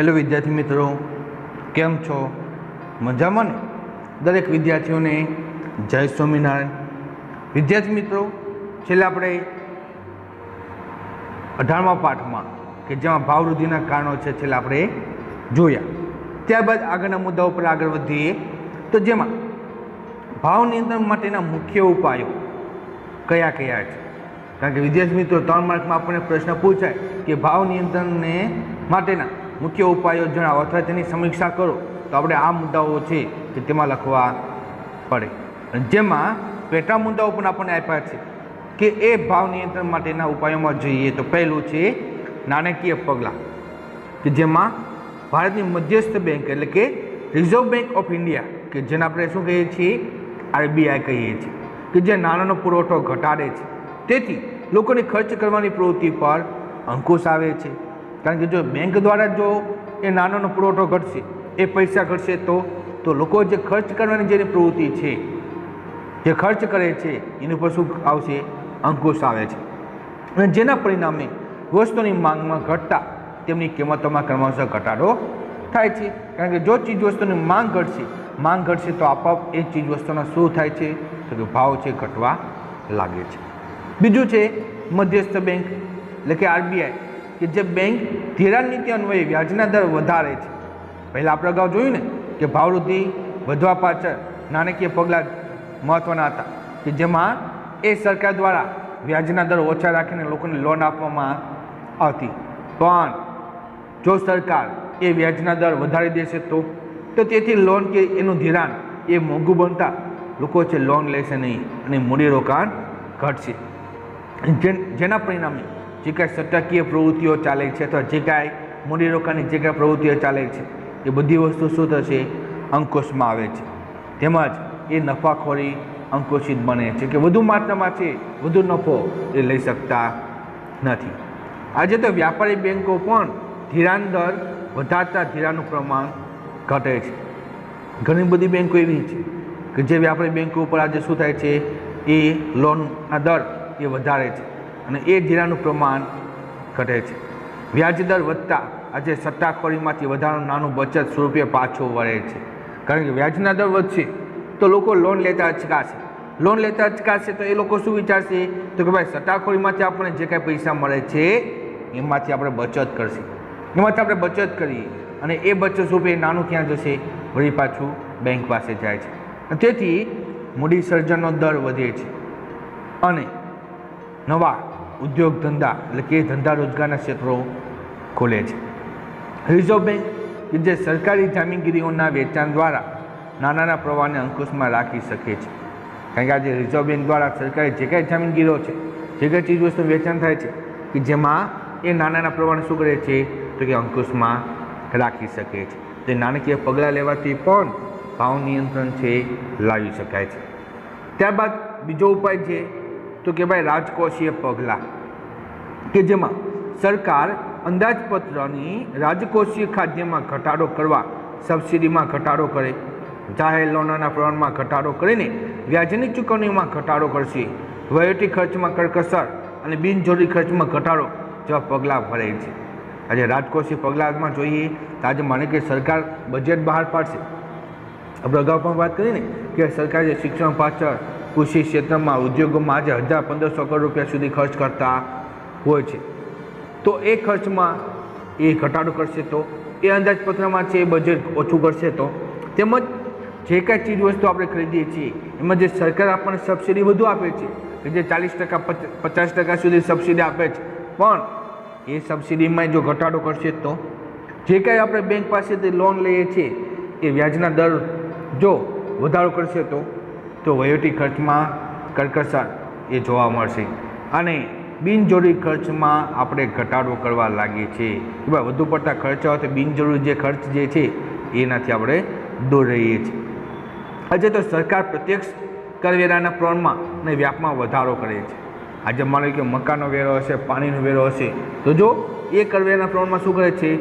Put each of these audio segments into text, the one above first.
Hello વિદ્યાર્થી મિત્રો, કેમ છો? મજામાં ને? દરેક વિદ્યાર્થીઓને જય સ્વામિનારાયણ. વિદ્યાર્થી મિત્રો, છેલ્લે આપણે 18મા પાઠમાં કે જેમાં ભાવવૃદ્ધિના કારણો છે છેલ્લે આપણે જોયા. ત્યારબાદ આગળના મુદ્દાઓ પર આગળ વધીએ તો જેમાં ભાવ નિયંત્રણ માટેના મુખ્ય ઉપાયો કયા કયા છે. કારણ કે વિદ્યાર્થી મિત્રો 3 માર્કમાં આપણને પ્રશ્ન પૂછાય કે ભાવ નિયંત્રણને માટેના મુખ્ય ઉપાયો જણાવો અથવા તેની સમીક્ષા કરો, તો આપણે આ મુદ્દાઓ છે કે તેમાં લખવા પડે. જેમાં પેટા મુદ્દાઓ પણ આપણને આપ્યા છે કે એ ભાવ નિયંત્રણ માટેના ઉપાયોમાં જોઈએ તો પહેલું છે નાણાકીય પગલાં, કે જેમાં ભારતની મધ્યસ્થ બેંક એટલે કે રિઝર્વ બેંક ઓફ ઇન્ડિયા, કે જેને આપણે શું કહીએ છીએ, આરબીઆઈ કહીએ છીએ, કે જે નાણાંનો પુરવઠો ઘટાડે છે, તેથી લોકોની ખર્ચ કરવાની પ્રવૃત્તિ પર અંકુશ આવે છે. કારણ કે જો બેંક દ્વારા જો એ નાણાંનો પુરવઠો ઘટશે, એ પૈસા ઘટશે તો લોકો જે ખર્ચ કરવાની જેની પ્રવૃત્તિ છે, જે ખર્ચ કરે છે એની ઉપર શું આવશે? અંકુશ આવે છે. અને જેના પરિણામે વસ્તુની માંગમાં ઘટતા તેમની કિંમતોમાં ક્રમશઃ ઘટાડો થાય છે. કારણ કે જો ચીજ વસ્તુની માંગ ઘટશે તો આપોઆપ એ ચીજ વસ્તુનો શું થાય છે? તો કે ભાવ છે ઘટવા લાગે છે. બીજું છે મધ્યસ્થ બેંક એટલે કે આરબીઆઈ, કે જે બેંક ધિરાણ નીતિ અન્વયે વ્યાજના દર વધારે છે. પહેલાં આપણે અગાઉ જોયું ને કે ભાવવૃદ્ધિ વધવા પાછળ નાણાકીય પગલાં મહત્ત્વના હતા, કે જેમાં એ સરકાર દ્વારા વ્યાજના દર ઓછા રાખીને લોકોને લોન આપવામાં આવતી. પણ જો સરકાર એ વ્યાજના દર વધારી દેશે તો તેથી લોન કે એનું ધિરાણ એ મોંઘું બનતા લોકો છે લોન લેશે નહીં અને મૂડીરોકાણ ઘટશે. જેના પરિણામે જે કાંઈ સટ્ટાકીય પ્રવૃત્તિઓ ચાલે છે અથવા જે કાંઈ મૂડીરોકાણની જે કાંઈ પ્રવૃત્તિઓ ચાલે છે એ બધી વસ્તુ શું થશે? અંકુશમાં આવે છે. તેમજ એ નફાખોરી અંકુશિત બને છે, કે વધુ માત્રામાં છે વધુ નફો એ લઈ શકતા નથી. આજે તો વ્યાપારી બેન્કો પણ ધિરાણ દર વધારતા ધિરાણનું પ્રમાણ ઘટે છે. ઘણી બધી બેન્કો એવી છે કે જે વ્યાપારી બેન્કો ઉપર આજે શું થાય છે? એ લોનના દર એ વધારે છે અને એ ધિરાણનું પ્રમાણ ઘટે છે. વ્યાજ દર વધતા આજે સટ્ટાખોરીમાંથી વધારાનું નાનું બચત સ્વરૂપે પાછું વળે છે. કારણ કે વ્યાજના દર વધશે તો લોકો લોન લેતા અચકાશે તો એ લોકો શું વિચારશે? તો કે ભાઈ સટ્ટાખોરીમાંથી આપણને જે કાંઈ પૈસા મળે છે એમાંથી આપણે બચત કરીએ અને એ બચત સ્વરૂપે નાનું ક્યાં જશે? વળી પાછું બેંક પાસે જાય છે. તેથી મૂડી સર્જનનો દર વધે છે અને નવા ઉદ્યોગ ધંધા એટલે કે ધંધા રોજગારના ક્ષેત્રો ખોલે છે. રિઝર્વ બેંક કે જે સરકારી જામીનગીરીઓના વેચાણ દ્વારા નાણાંના પ્રવાહને અંકુશમાં રાખી શકે છે. કારણ કે આજે રિઝર્વ બેંક દ્વારા સરકારી જે કાંઈ જામીનગીરીઓ છે, જે કાંઈ ચીજ વસ્તુ વેચાણ થાય છે, કે જેમાં એ નાણાંના પ્રવાહને શું કરે છે? તો કે અંકુશમાં રાખી શકે છે. તે નાણાકીય પગલાં લેવાથી પણ ભાવ નિયંત્રણ છે લાવી શકાય છે. ત્યારબાદ બીજો ઉપાય છે તો કે ભાઈ રાજકોષીય પગલાં, કે જેમાં સરકાર અંદાજપત્રની રાજકોષીય ખાદ્યમાં ઘટાડો કરવા, સબસિડીમાં ઘટાડો કરે, જાહેર લોનના પ્રમાણમાં ઘટાડો કરીને વ્યાજની ચૂકવણીમાં ઘટાડો કરશે, વહીવટી ખર્ચમાં કરકસર અને બિનજરૂરી ખર્ચમાં ઘટાડો જેવા પગલાં ભરે છે. આજે રાજકોષીય પગલાંમાં જોઈએ તો આજે માને કે સરકાર બજેટ બહાર પાડશે. આપણે અગાઉ પણ વાત કરીને કે સરકાર જે શિક્ષણ પાછળ, કૃષિ ક્ષેત્રમાં, ઉદ્યોગોમાં આજે 1000-1500 કરોડ રૂપિયા સુધી ખર્ચ કરતા હોય છે, તો એ ખર્ચમાં એ ઘટાડો કરશે તો એ અંદાજપત્રમાં છે એ બજેટ ઓછું કરશે તો તેમજ જે કાંઈ ચીજ વસ્તુ આપણે ખરીદીએ છીએ એમાં જે સરકાર આપણને સબસિડી વધુ આપે છે, કે જે 40% 50% સુધી સબસિડી આપે છે, પણ એ સબસિડીમાં જો ઘટાડો કરશે તો જે કાંઈ આપણે બેંક પાસેથી લોન લઈએ છીએ એ વ્યાજના દર જો વધારો કરશે તો વહીવટી ખર્ચમાં કરકસર એ જોવા મળશે અને બિનજરૂરી ખર્ચમાં આપણે ઘટાડો કરવા લાગીએ છીએ. કે ભાઈ વધુ પડતા ખર્ચા હોય તો બિનજરૂરી જે ખર્ચ જે છે એનાથી આપણે દૂર રહીએ છીએ. આજે તો સરકાર પ્રત્યક્ષ કરવેરાના પ્રમાણમાં અને વ્યાપમાં વધારો કરે છે. આજે માનો કે મકાનનો વેરો હશે, પાણીનો વેરો હશે, તો જો એ કરવેરાના પ્રમાણમાં શું કરે છે?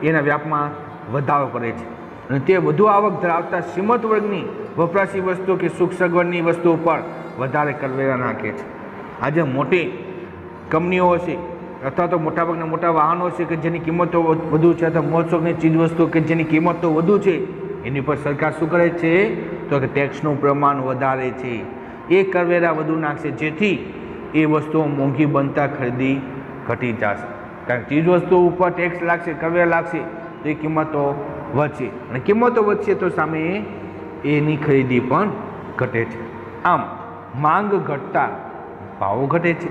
એના વ્યાપમાં વધારો કરે છે અને તે વધુ આવક ધરાવતા શ્રીમંત વર્ગની વપરાશી વસ્તુ કે સુખ સગવડની વસ્તુઓ પર વધારે કરવેરા નાખે છે. આજે મોટી કંપનીઓ હશે અથવા તો મોટાભાગના મોટા વાહનો છે કે જેની કિંમતો વધુ છે, અથવા મોજશોખની ચીજવસ્તુઓ કે જેની કિંમતો વધુ છે, એની પર સરકાર શું કરે છે? તો કે ટેક્સનું પ્રમાણ વધારે છે, એ કરવેરા વધુ નાખશે, જેથી એ વસ્તુઓ મોંઘી બનતા ખરીદી ઘટી જશે. કારણ કે ચીજવસ્તુઓ ઉપર ટેક્સ લાગશે, કરવેરા લાગશે, તો એ કિંમતો વધશે, અને કિંમતો વધશે તો સામે એની ખરીદી પણ ઘટે છે. આમ માંગ ઘટતા ભાવો ઘટે છે.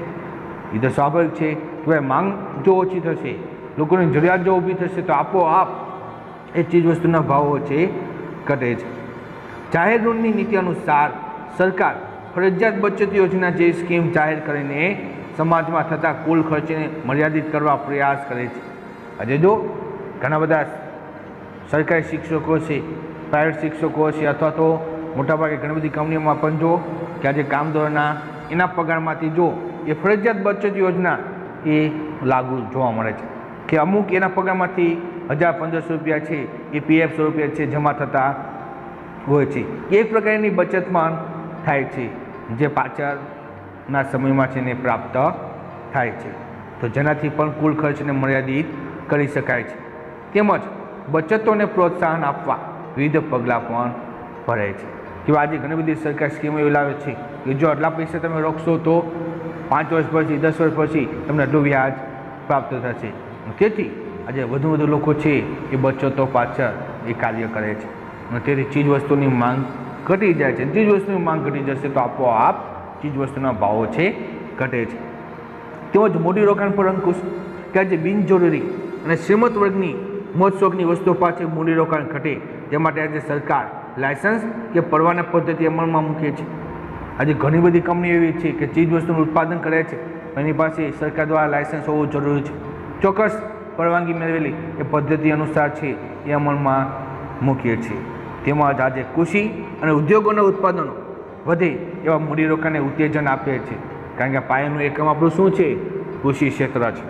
એ તો સ્વાભાવિક છે કે ભાઈ માંગ જો ઓછી થશે, લોકોની જરૂરિયાત જો ઊભી થશે, તો આપોઆપ એ ચીજવસ્તુના ભાવો છે ઘટે છે. જાહેર ઋણની નીતિ અનુસાર સરકાર ફરજિયાત બચત યોજના જેવી સ્કીમ જાહેર કરીને સમાજમાં થતા કુલ ખર્ચને મર્યાદિત કરવા પ્રયાસ કરે છે. આજે જો ઘણા બધા સરકારી શિક્ષકો છે, પ્રાઇવેટ શિક્ષકો છે, અથવા તો મોટાભાગે ઘણી બધી કંપનીઓમાં પણ જો કે આજે કામદારોના એના પગારમાંથી જો એ ફરજિયાત બચત યોજના એ લાગુ જોવા મળે છે કે અમુક એના પગારમાંથી 1000-1500 રૂપિયા છે એ PF સ્વરૂપે છે જમા થતા હોય છે. એક પ્રકારની બચતમાં થાય છે જે પાછળના સમયમાં છે ને પ્રાપ્ત થાય છે, તો જેનાથી પણ કુલ ખર્ચને મર્યાદિત કરી શકાય છે. તેમજ બચતોને પ્રોત્સાહન આપવા વિવિધ પગલાં પણ ભરે છે. કે આજે ઘણી બધી સરકાર સ્કીમો એવી લાવે છે કે જો આટલા પૈસા તમે રોકશો તો 5 વર્ષ પછી 10 વર્ષ પછી તમને આટલું વ્યાજ પ્રાપ્ત થશે. તેથી આજે વધુ લોકો છે એ બચતો પાછળ એ કાર્ય કરે છે, અને તેથી ચીજવસ્તુની માંગ ઘટી જાય છે. ચીજવસ્તુની માંગ ઘટી જશે તો આપોઆપ ચીજવસ્તુના ભાવો છે ઘટે છે. તેમજ મૂડીરોકાણ પર અંકુશ, કે આજે બિનજરૂરી અને શ્રીમંત વર્ગની મોજશોખની વસ્તુઓ પાછળ મૂડીરોકાણ ઘટે તે માટે આજે સરકાર લાયસન્સ કે પરવાના પદ્ધતિ અમલમાં મૂકે છે. આજે ઘણી બધી કંપનીઓ એવી છે કે ચીજવસ્તુનું ઉત્પાદન કરે છે, એની પાસે સરકાર દ્વારા લાયસન્સ હોવું જરૂરી છે. ચોક્કસ પરવાનગી મેળવેલી એ પદ્ધતિ અનુસાર છે એ અમલમાં મૂકીએ છીએ. તેમજ આજે કૃષિ અને ઉદ્યોગોના ઉત્પાદનો વધે એવા મૂડીરોકાણને ઉત્તેજન આપે છે, કારણ કે પાયાનું એકમ આપણું શું છે? કૃષિ ક્ષેત્ર છે.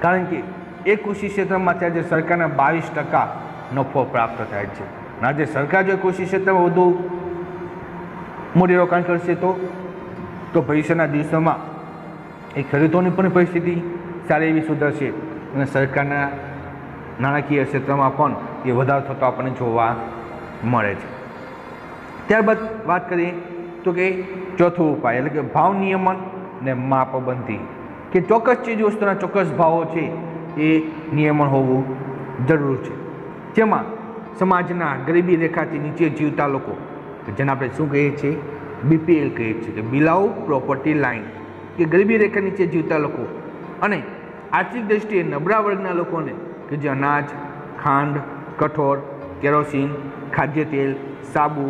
કારણ કે એ કૃષિ ક્ષેત્રમાંથી આજે સરકારને 22% નફો પ્રાપ્ત થાય છે. અને આજે સરકાર જો કૃષિ ક્ષેત્રમાં વધુ મૂડીરોકાણ કરશે તો ભવિષ્યના દિવસોમાં એ ખેડૂતોની પણ પરિસ્થિતિ સારી એવી સુધરશે, અને સરકારના નાણાકીય ક્ષેત્રમાં પણ એ વધારો થતો આપણને જોવા મળે છે. ત્યારબાદ વાત કરીએ તો કે ચોથો ઉપાય એટલે કે ભાવ નિયમન ને માપબંધી, કે ચોક્કસ ચીજ વસ્તુના ચોક્કસ ભાવો છે એ નિયમન હોવું જરૂર છે. જેમાં સમાજના ગરીબી રેખાથી નીચે જીવતા લોકો, જેને આપણે શું કહીએ છીએ? BPL કહીએ છીએ, કે બિલાઉ પ્રોપર્ટી લાઇન, કે ગરીબી રેખા નીચે જીવતા લોકો અને આર્થિક દ્રષ્ટિએ નબળા વર્ગના લોકોને કે જે અનાજ, ખાંડ, કઠોળ, કેરોસીન, ખાદ્ય તેલ, સાબુ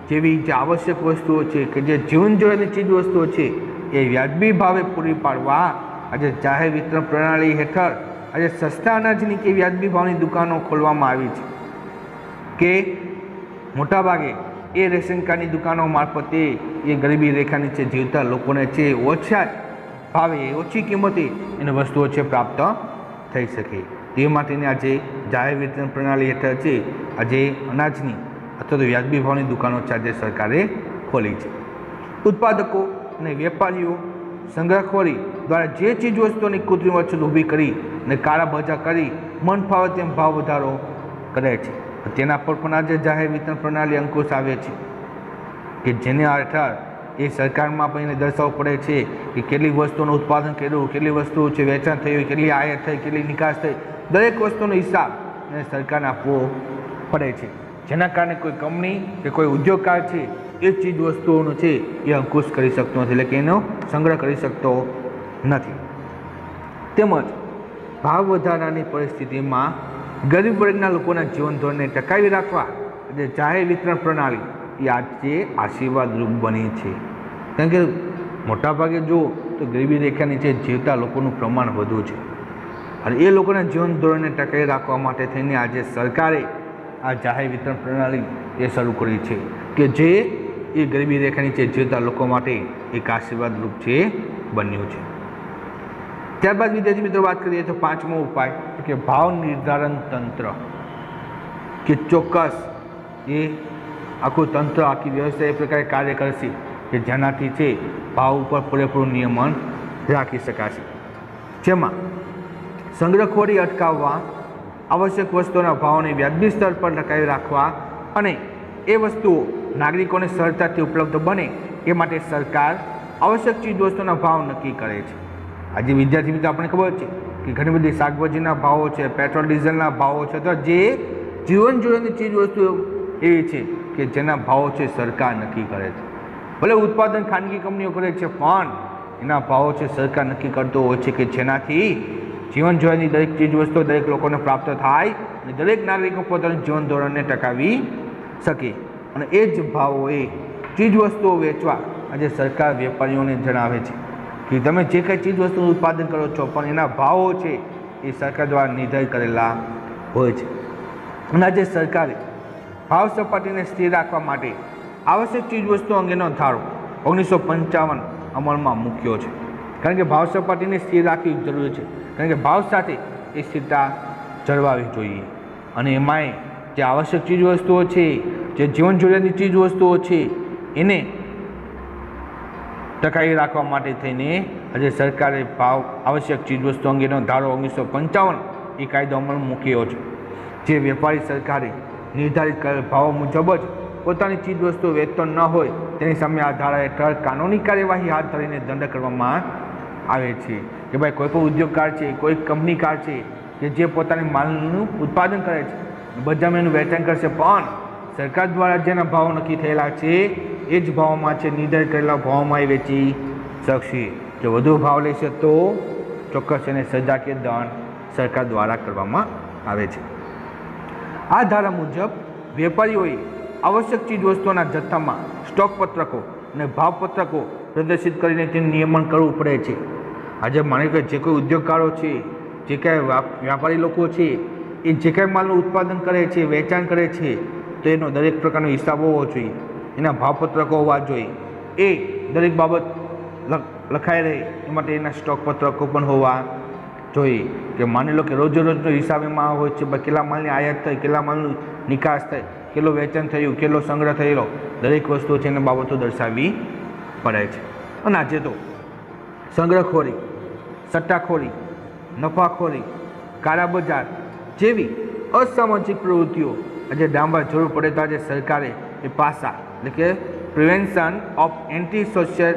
જેવી જે આવશ્યક વસ્તુઓ છે કે જે જીવન જરૂરિયાતની ચીજ વસ્તુઓ છે એ વ્યાજબી ભાવે પૂરી પાડવા આજે જાહેર વિતરણ પ્રણાલી હેઠળ આજે સસ્તા અનાજની કે વ્યાજબી ભાવની દુકાનો ખોલવામાં આવી છે, કે મોટાભાગે એ રેશન કાર્ડની દુકાનો મારફતે એ ગરીબી રેખા નીચે જીવતા લોકોને છે ઓછા ભાવે ઓછી કિંમતે એને વસ્તુઓ છે પ્રાપ્ત થઈ શકે. તે માટેની આજે જાહેર વિતરણ પ્રણાલી હેઠળ છે આજે અનાજની અથવા તો વ્યાજબી ભાવની દુકાનો છે આજે સરકારે ખોલી છે. ઉત્પાદકો અને વેપારીઓ સંગ્રહખોરી દ્વારા જે ચીજ વસ્તુઓની કૃત્રિમ અછત ઊભી કરી અને કાળા બજાર કરી મન ફાવે તેમ ભાવ વધારો કરે છે, તેના પર પણ આજે જાહેર વિતરણ પ્રણાલી અંકુશ આવે છે, કે જેને હેઠળ એ સરકારમાં પણ એને દર્શાવવું પડે છે કે કેટલી વસ્તુનું ઉત્પાદન કર્યું, કેટલી વસ્તુઓ છે વેચાણ થયું, કેટલી આયાત થઈ, કેટલી નિકાસ થઈ, દરેક વસ્તુનો હિસાબ એને સરકારને આપવો પડે છે. જેના કારણે કોઈ કંપની કે કોઈ ઉદ્યોગકાર છે એ ચીજ વસ્તુઓનો છે એ અંકુશ કરી શકતો નથી, એટલે કે એનો સંગ્રહ કરી શકતો નથી. તેમજ ભાવ વધારાની પરિસ્થિતિમાં ગરીબ વર્ગના લોકોના જીવન ધોરણને ટકાવી રાખવા જે જાહેર વિતરણ પ્રણાલી એ આજે આશીર્વાદરૂપ બની છે. કારણ કે મોટાભાગે જો તો ગરીબી રેખા નીચે જીવતા લોકોનું પ્રમાણ વધુ છે, અને એ લોકોના જીવન ધોરણને ટકાવી રાખવા માટે થઈને આજે સરકારે આ જાહેર વિતરણ પ્રણાલી એ શરૂ કરી છે, કે જે એ ગરીબી રેખા નીચે જીવતા લોકો માટે એક આશીર્વાદરૂપ છે બન્યું છે. ત્યારબાદ વિદ્યાર્થી મિત્રો વાત કરીએ તો પાંચમો ઉપાય કે ભાવ નિર્ધારણ તંત્ર, કે ચોક્કસ એ આખું તંત્ર આખી વ્યવસ્થા એ પ્રકારે કાર્ય કરશે કે જેનાથી છે ભાવ ઉપર પૂરેપૂરું નિયમન રાખી શકાશે. જેમાં સંગ્રહખોરી અટકાવવા, આવશ્યક વસ્તુઓના ભાવને વ્યાજબી સ્તર પર ટકાવી રાખવા અને એ વસ્તુઓ નાગરિકોને સરળતાથી ઉપલબ્ધ બને એ માટે સરકાર આવશ્યક ચીજવસ્તુઓના ભાવ નક્કી કરે છે. આજે વિદ્યાર્થી મિત્રો આપણને ખબર છે કે ઘણી બધી શાકભાજીના ભાવો છે, પેટ્રોલ ડીઝલના ભાવો છે, અથવા જે જીવન જરૂરિયાતની ચીજવસ્તુઓ એવી છે કે જેના ભાવો છે સરકાર નક્કી કરે છે. ભલે ઉત્પાદન ખાનગી કંપનીઓ કરે છે, પણ એના ભાવો છે સરકાર નક્કી કરતો હોય છે કે જેનાથી જીવન જરૂરિયાતની દરેક ચીજવસ્તુઓ દરેક લોકોને પ્રાપ્ત થાય અને દરેક નાગરિકો પોતાનું જીવન ધોરણને ટકાવી શકે. અને એ જ ભાવોએ ચીજવસ્તુઓ વેચવા આજે સરકાર વેપારીઓને જણાવે છે કે તમે જે કંઈ ચીજવસ્તુનું ઉત્પાદન કરો છો પણ એના ભાવો છે એ સરકાર દ્વારા નિર્ધારિત કરેલા હોય છે. અને આજે સરકારે ભાવ સપાટીને સ્થિર રાખવા માટે આવશ્યક ચીજવસ્તુઓ અંગેનો ધારો 1955 અમલમાં મૂક્યો છે. કારણ કે ભાવ સપાટીને સ્થિર રાખવી જરૂરી છે, કારણ કે ભાવ સાથે એ સ્થિરતા જળવાવી જોઈએ. અને એમાંય જે આવશ્યક ચીજવસ્તુઓ છે, જે જીવન જરૂરિયાતની ચીજવસ્તુઓ છે, એને ટકાવી રાખવા માટે થઈને આજે સરકારે ભાવ આવશ્યક ચીજવસ્તુ અંગેનો ધારો 1955 એ કાયદો અમલ મૂક્યો છે. જે વેપારી સરકારે નિર્ધારિત કરેલ ભાવો મુજબ જ પોતાની ચીજવસ્તુઓ વેચતો ન હોય તેની સામે આ ધારા હેઠળ કાનૂની કાર્યવાહી હાથ ધરીને દંડ કરવામાં આવે છે. કે ભાઈ કોઈ પણ ઉદ્યોગકાર છે, કોઈ કંપનીકાર છે કે જે પોતાની માલનું ઉત્પાદન કરે છે, બજારમાં એનું વેચાણ કરશે, પણ સરકાર દ્વારા જેના ભાવો નક્કી થયેલા છે એ જ ભાવમાં છે, નિર્ધારિત કરેલા ભાવમાં એ વેચી શકશે. જો વધુ ભાવ લેશે તો ચોક્કસ એને સજા કે દંડ સરકાર દ્વારા કરવામાં આવે છે. આ ધારા મુજબ વેપારીઓએ આવશ્યક ચીજવસ્તુઓના જથ્થામાં સ્ટોક પત્રકો અને ભાવપત્રકો પ્રદર્શિત કરીને તેનું નિયમન કરવું પડે છે. આજે માની કે જે કોઈ ઉદ્યોગકારો છે, જે કાંઈ વ્યાપારી લોકો છે, એ જે કાંઈ માલનું ઉત્પાદન કરે છે, વેચાણ કરે છે, તો એનો દરેક પ્રકારનો હિસાબ હોવો જોઈએ, એના ભાવપત્રકો હોવા જોઈએ, એ દરેક બાબત લખાઈ રહે એ માટે એના સ્ટોક પત્રકો પણ હોવા જોઈએ. કે માની લો કે રોજે રોજનો હિસાબ એમાં હોય છે, કેટલા માલની આયાત થઈ, કેટલા માલનું નિકાસ થઈ, કેટલો વેચાણ થયું, કેટલો સંગ્રહ થયેલો, દરેક વસ્તુ છે એને બાબતો દર્શાવવી પડે છે. અને આજે તો સંગ્રહખોરી, સટ્ટાખોરી, નફાખોરી, કાળા બજાર જેવી અસામાજિક પ્રવૃત્તિઓ આજે ડામવા જરૂર પડે તો આજે સરકારે એ પાસા એટલે કે prevention of anti social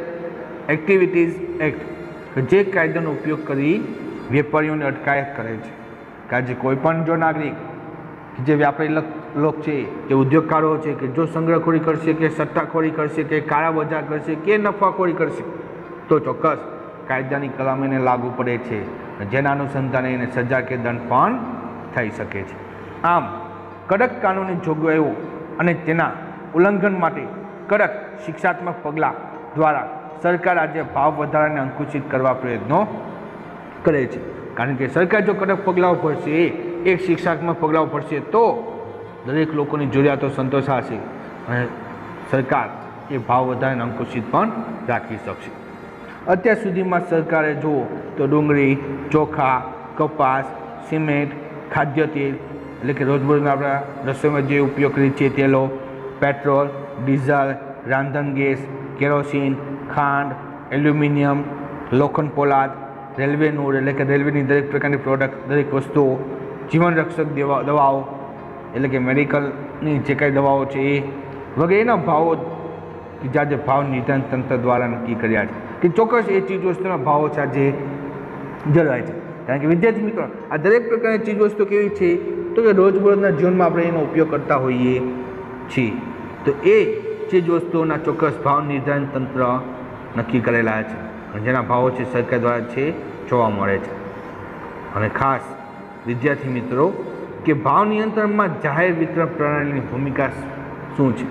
activities act જે કાયદાનો ઉપયોગ કરી વેપારીઓને અટકાયત કરે છે. કે આજે કોઈ પણ જો નાગરિક જે વ્યાપારી લોક છે, જે ઉદ્યોગકારો છે, કે જો સંગ્રહખોરી કરશે, કે સટ્ટાખોરી કરશે, કે કાળા બજાર કરશે, કે નફાખોરી કરશે તો ચોક્કસ કાયદાની કલમ એને લાગુ પડે છે, જેના અનુસંધાને એને સજા કે દંડ પણ થઈ શકે છે. આમ કડક કાનૂની જોગવાઈઓ અને તેના ઉલ્લંઘન માટે કડક શિક્ષાત્મક પગલાં દ્વારા સરકાર આજે ભાવ વધારાને અંકુશિત કરવા પ્રયત્નો કરે છે. કારણ કે સરકાર જો કડક પગલાઓ ભરશે, એક શિક્ષાત્મક પગલાઓ ભરશે તો દરેક લોકોની જરૂરિયાતો સંતોષાશે અને સરકાર એ ભાવ વધારાને અંકુશિત પણ રાખી શકશે. અત્યાર સુધીમાં સરકારે જુઓ તો ડુંગળી, ચોખા, કપાસ, સિમેન્ટ, ખાદ્ય તેલ એટલે કે રોજબરોજના આપણા રસોઈમાં જે ઉપયોગ કરીએ છીએ તેલો, પેટ્રોલ, ડીઝલ, રાંધણ ગેસ, કેરોસીન, ખાંડ, એલ્યુમિનિયમ, લોખંડ પોલાદ, રેલવે નૂર એટલે કે રેલવેની દરેક પ્રકારની પ્રોડક્ટ, દરેક વસ્તુઓ, જીવનરક્ષક દવાઓ એટલે કે મેડિકલની જે કાંઈ દવાઓ છે એ વગેરેના ભાવો કે જે આજે ભાવ નિર્ધારણ તંત્ર દ્વારા નક્કી કર્યા છે કે ચોક્કસ એ ચીજવસ્તુના ભાવો છે આજે જળવાય છે. કારણ કે વિદ્યાર્થી મિત્રો આ દરેક પ્રકારની ચીજવસ્તુ કેવી છે તો કે રોજબરોજના જીવનમાં આપણે એનો ઉપયોગ કરતા હોઈએ છીએ, તો એ ચીજવસ્તુઓના ચોક્કસ ભાવ નિર્ધારણ તંત્ર નક્કી કરેલા છે અને જેના ભાવો છે સરકાર દ્વારા છે જોવા મળે છે. અને ખાસ વિદ્યાર્થી મિત્રો કે ભાવ નિયંત્રણમાં જાહેર વિતરણ પ્રણાલીની ભૂમિકા શું છે?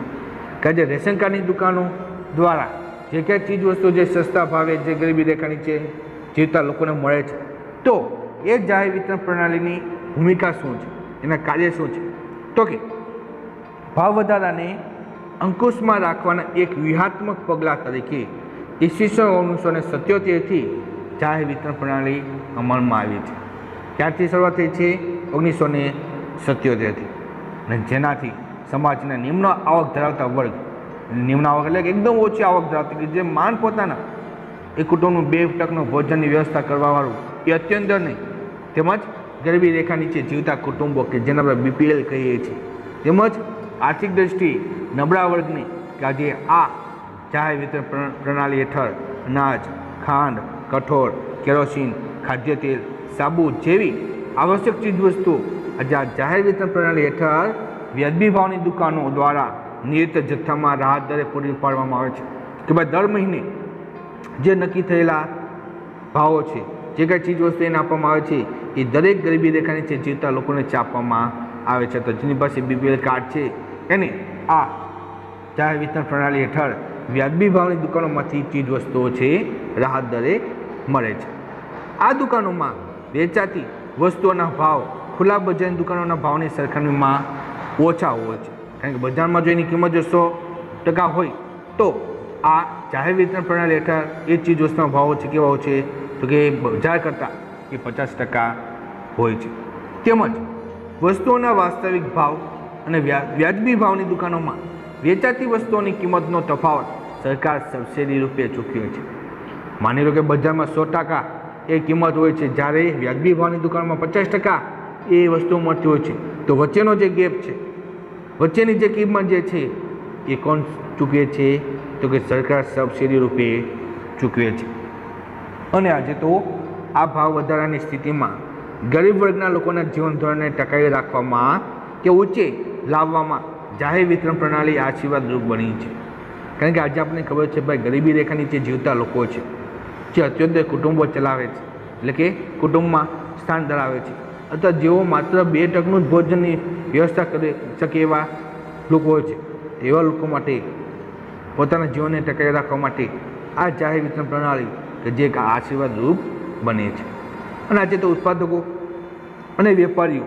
કે આજે રેશન કાર્ડની દુકાનો દ્વારા જે ક્યાંય ચીજવસ્તુ જે સસ્તા ભાવે જે ગરીબી રેખાની છે જીવતા લોકોને મળે છે, તો એ જાહેર વિતરણ પ્રણાલીની ભૂમિકા શું છે, એના કાર્ય શું છે? તો કે ભાવ વધારાને અંકુશમાં રાખવાના એક વ્યૂહાત્મક પગલાં તરીકે ઈસવીસન 1977થી જાહેર વિતરણ પ્રણાલી અમલમાં આવી છે. ક્યારથી શરૂઆત થઈ છે? 1977થી. અને જેનાથી સમાજના નિમ્ન આવક ધરાવતા વર્ગ, નિમ્ન આવક એટલે કે એકદમ ઓછી આવક ધરાવતી કે જે માન પોતાના એ કુટુંબનું 2 ટકનું ભોજનની વ્યવસ્થા કરવાવાળું એ અત્યંત નહીં, તેમજ ગરીબી રેખા નીચે જીવતા કુટુંબો કે જેને આપણે BPL કહીએ છીએ, તેમજ આર્થિક દ્રષ્ટિએ નબળા વર્ગને કે આજે આ જાહેર વિતરણ પ્રણાલી હેઠળ અનાજ, ખાંડ, કઠોળ, કેરોસીન, ખાદ્ય તેલ, સાબુ જેવી આવશ્યક ચીજવસ્તુઓ આજે આ જાહેર વિતરણ પ્રણાલી હેઠળ વ્યાજબી ભાવની દુકાનો દ્વારા નિયત જથ્થામાં રાહત દરે પૂરી પાડવામાં આવે છે કે ભાઈ દર મહિને જે નક્કી થયેલા ભાવો છે, જે કાંઈ ચીજવસ્તુ એને આપવામાં આવે છે એ દરેક ગરીબી રેખા નીચે જીવતા લોકોને આપવામાં આવે છે. તો જેની પાસે BPL કાર્ડ છે એને આ જાહેર વિતરણ પ્રણાલી હેઠળ વ્યાજબી ભાવની દુકાનોમાંથી ચીજવસ્તુઓ છે રાહત દરે મળે છે. આ દુકાનોમાં વેચાતી વસ્તુઓના ભાવ ખુલ્લા બજારની દુકાનોના ભાવની સરખામણીમાં ઓછા હોય છે, કારણ કે બજારમાં જો એની કિંમત જો 100% હોય તો આ જાહેર વિતરણ પ્રણાલી હેઠળ એ ચીજવસ્તુના ભાવો છે કેવા હોય છે તો કે બજાર કરતાં એ 50% હોય છે. તેમજ વસ્તુઓના વાસ્તવિક ભાવ અને વ્યાજબી ભાવની દુકાનોમાં વેચાતી વસ્તુઓની કિંમતનો તફાવત સરકાર સબસિડી રૂપે ચૂકવે છે. માની લો કે બજારમાં 100% એ કિંમત હોય છે, જ્યારે વ્યાજબી ભાવની દુકાનમાં 50% એ વસ્તુ મળતી હોય છે. તો વચ્ચેનો જે ગેપ છે, વચ્ચેની જે કિંમત જે છે એ કોણ ચૂકવે છે તો કે સરકાર સબસિડી રૂપે ચૂકવે છે. અને આજે તો આ ભાવ વધારાની સ્થિતિમાં ગરીબ વર્ગના લોકોના જીવન ધોરણને ટકાવી રાખવામાં કે ઊંચે લાવવામાં જાહેર વિતરણ પ્રણાલી આશીર્વાદરૂપ બની છે. કારણ કે આજે આપણને ખબર છે ભાઈ ગરીબી રેખા નીચે જીવતા લોકો છે, જે અત્યોદય કુટુંબો ચલાવે છે, એટલે કે કુટુંબમાં સ્થાન ધરાવે છે, અથવા જેઓ માત્ર 2% જ ભોજનની વ્યવસ્થા કરી શકે એવા લોકો હોય છે, એવા લોકો માટે પોતાના જીવનને ટકાવી રાખવા માટે આ જાહેર વિતરણ પ્રણાલી કે જે એક આશીર્વાદરૂપ બને છે. અને આજે તો ઉત્પાદકો અને વેપારીઓ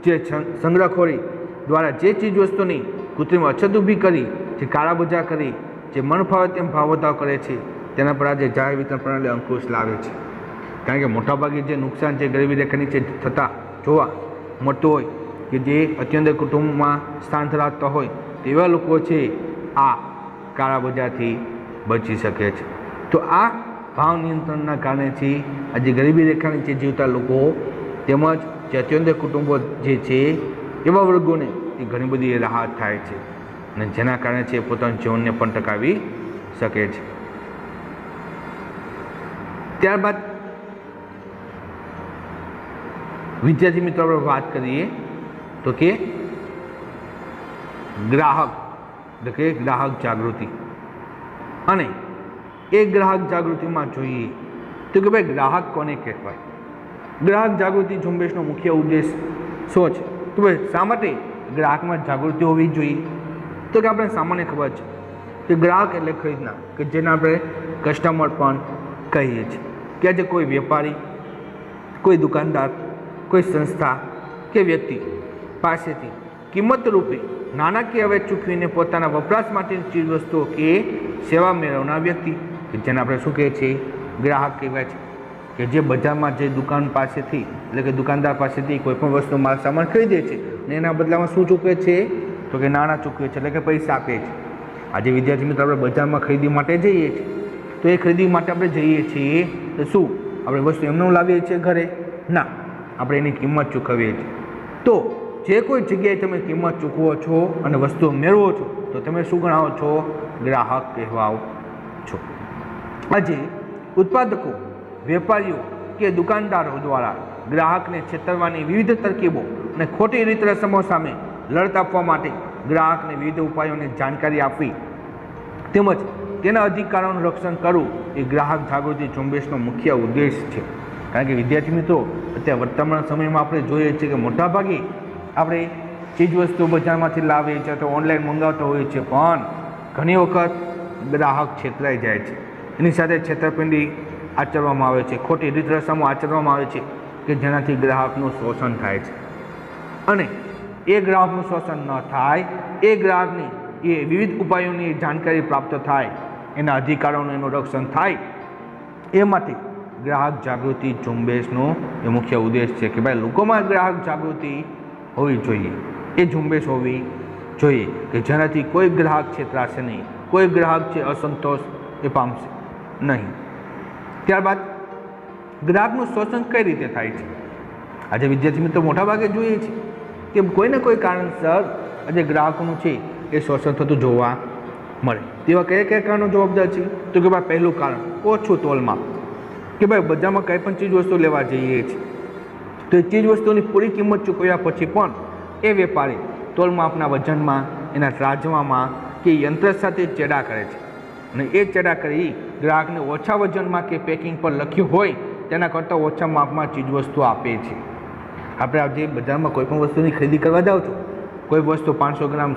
જે સંગ્રહખોરી દ્વારા જે ચીજવસ્તુની કૃત્રિમ અછત ઊભી કરી, જે કાળા બજાર કરી, જે મન ફાવે તેમ ભાવ વધારો કરે છે, તેના પર આજે જાહેર વિતરણ પ્રણાલી અંકુશ લાવે છે. કારણ કે મોટાભાગે જે નુકસાન જે ગરીબી રેખા નીચે થતા જોવા મળતું હોય કે જે અત્યંત કુટુંબમાં સ્થાન ધરાવતા હોય તેવા લોકો છે આ કાળા બજારથી બચી શકે છે. તો આ ભાવ નિયંત્રણના કારણેથી આજે ગરીબી રેખા નીચે જીવતા લોકો તેમજ જે અત્યંત કુટુંબો જે છે એવા વર્ગોને એ ઘણી બધી રાહત થાય છે, અને જેના કારણે છે પોતાના જીવનને પણ ટકાવી શકે છે. ત્યારબાદ વિદ્યાર્થી મિત્રો આપણે વાત કરીએ તો કે ગ્રાહક જાગૃતિ. અને એ ગ્રાહક જાગૃતિમાં જોઈએ તો કે ભાઈ ગ્રાહક કોને કહેવાય. ગ્રાહક જાગૃતિ ઝુંબેશનો મુખ્ય ઉદ્દેશ શું છે તો ભાઈ શા માટે ગ્રાહકમાં જાગૃતિ હોવી જોઈએ તો કે આપણે સામાન્ય ખબર છે કે ગ્રાહક એટલે ખરીદનાર, કે જેને આપણે કસ્ટમર પણ કહીએ છીએ, કે આજે કોઈ વેપારી, કોઈ દુકાનદાર, કોઈ સંસ્થા કે વ્યક્તિ પાસેથી કિંમત રૂપે નાણાકીય વેચ ચૂકવીને પોતાના વપરાશ માટેની ચીજવસ્તુઓ કે સેવા મેળવનાર વ્યક્તિ, કે જેને આપણે શું કહીએ છીએ ગ્રાહક કહેવાય છે. કે જે બજારમાં જે દુકાન પાસેથી એટલે કે દુકાનદાર પાસેથી કોઈ પણ વસ્તુ માલ સામાન ખરીદે છે અને એના બદલામાં શું ચૂકવે છે તો કે નાણાં ચૂકવે છે, એટલે કે પૈસા આપે છે. આજે વિદ્યાર્થી મિત્રો આપણે બજારમાં ખરીદી માટે જઈએ છીએ, તો એ ખરીદી માટે આપણે જઈએ છીએ તો શું આપણે વસ્તુ એમનું લાવીએ છીએ ઘરે? ના, આપણે એની કિંમત ચૂકવીએ છીએ. તો જે કોઈ જગ્યાએ તમે કિંમત ચૂકવો છો અને વસ્તુ મેળવો છો તો તમે શું ગણાવો છો? ગ્રાહક કહેવાઓ છો. આજે ઉત્પાદકો, વેપારીઓ કે દુકાનદારો દ્વારા ગ્રાહકને છેતરવાની વિવિધ તરકીબો અને ખોટી રીત રસમો સામે લડત આપવા માટે ગ્રાહકને વિવિધ ઉપાયોની જાણકારી આપવી તેમજ તેના અધિકારોનું રક્ષણ કરવું એ ગ્રાહક જાગૃતિ ઝુંબેશનો મુખ્ય ઉદ્દેશ છે. કારણ કે વિદ્યાર્થી મિત્રો અત્યારે વર્તમાન સમયમાં આપણે જોઈએ છીએ કે મોટાભાગે આપણે ચીજવસ્તુ બજારમાંથી લાવીએ છીએ તો ઓનલાઈન મંગાવતા હોઈએ છીએ, પણ ઘણી વખત ગ્રાહક છેતરાઈ જાય છે. એની સાથે છેતરપિંડી આચરવામાં આવે છે, ખોટી રીત રસમો આચરવામાં આવે છે કે જેનાથી ગ્રાહકનું શોષણ થાય છે. અને એ ગ્રાહકનું શોષણ ન થાય, એ ગ્રાહકની એ વિવિધ ઉપાયોની જાણકારી પ્રાપ્ત થાય, એના અધિકારોનું એનું રક્ષણ થાય, એ માટે ગ્રાહક જાગૃતિ ઝુંબેશનો એ મુખ્ય ઉદ્દેશ છે કે ભાઈ લોકોમાં ગ્રાહક જાગૃતિ હોવી જોઈએ, એ ઝુંબેશ હોવી જોઈએ કે જેનાથી કોઈ ગ્રાહક છેતરાશે નહીં, કોઈ ગ્રાહક છે અસંતોષ એ પામશે નહીં. ત્યારબાદ ગ્રાહકનું શોષણ કઈ રીતે થાય છે? આજે વિદ્યાર્થી મિત્રો મોટાભાગે જોઈએ છે કે કોઈને કોઈ કારણસર આજે ગ્રાહકોનું છે એ શોષણ થતું જોવા મળે. તેવા કયા કયા કારણો જવાબદાર છે? તો કે ભાઈ પહેલું કારણ ઓછું તોલમાપ, કે ભાઈ બજારમાં કંઈ પણ ચીજ વસ્તુ લેવા જઈએ છીએ તો એ ચીજ વસ્તુની પૂરી કિંમત ચૂકવ્યા પછી પણ એ વેપારી તોલમાપના વજનમાં, એના ત્રાજવામાં કે યંત્ર સાથે ચેડા કરે છે અને એ ચેડા કરી ગ્રાહકને ઓછા વજનમાં કે પેકિંગ પર લખ્યું હોય તેના કરતાં ઓછા માપમાં ચીજ વસ્તુ આપે છે. આપણે આજે બજારમાં કોઈ પણ વસ્તુની ખરીદી કરવા જાઓ છો, કોઈ વસ્તુ 500 ગ્રામ,